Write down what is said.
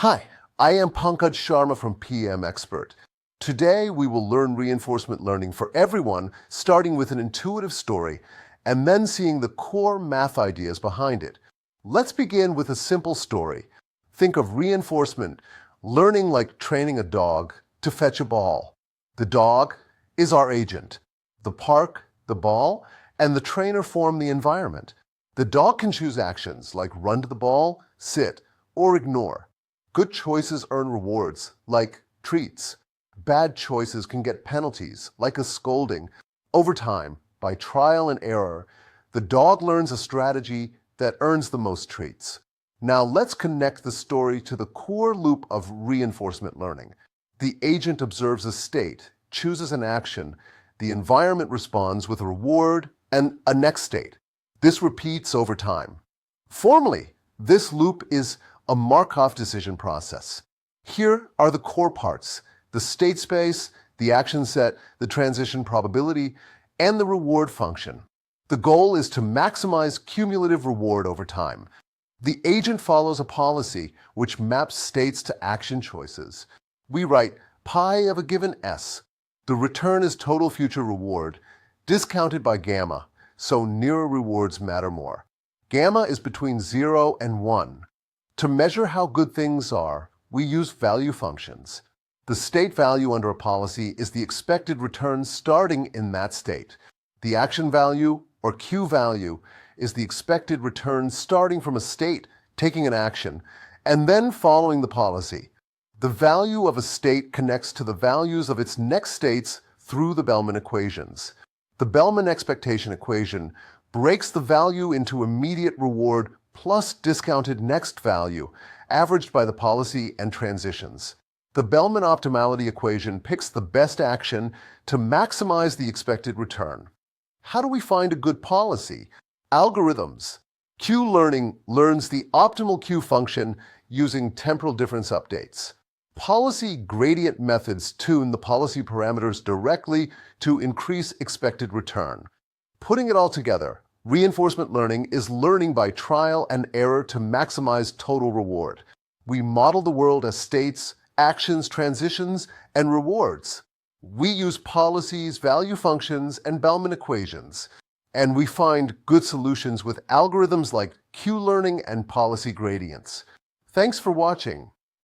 Hi, I am Pankaj Sharma from PM Expert. Today we will learn reinforcement learning for everyone, starting with an intuitive story and then seeing the core math ideas behind it. Let's begin with a simple story. Think of reinforcement, learning like training a dog to fetch a ball. The dog is our agent. The park, the ball, and the trainer form the environment. The dog can choose actions like run to the ball, sit, or ignore. Good choices earn rewards, like treats. Bad choices can get penalties, like a scolding. Over time, by trial and error, the dog learns a strategy that earns the most treats. Now let's connect the story to the core loop of reinforcement learning. The agent observes a state, chooses an action, the environment responds with a reward and a next state. This repeats over time. Formally, this loop is a Markov decision process. Here are the core parts: the state space, the action set, the transition probability, and the reward function. The goal is to maximize cumulative reward over time. The agent follows a policy which maps states to action choices. We write pi of a given s. The return is total future reward, discounted by gamma, so nearer rewards matter more. Gamma is between 0 and 1. To measure how good things are, we use value functions. The state value under a policy is the expected return starting in that state. The action value, or Q value, is the expected return starting from a state, taking an action, and then following the policy. The value of a state connects to the values of its next states through the Bellman equations. The Bellman expectation equation breaks the value into immediate reward plus discounted next value, averaged by the policy and transitions. The Bellman optimality equation picks the best action to maximize the expected return. How do we find a good policy? Algorithms. Q-learning learns the optimal Q function using temporal difference updates. Policy gradient methods tune the policy parameters directly to increase expected return. Putting it all together, reinforcement learning is learning by trial and error to maximize total reward. We model the world as states, actions, transitions, and rewards. We use policies, value functions, and Bellman equations. And we find good solutions with algorithms like Q-learning and policy gradients. Thanks for watching.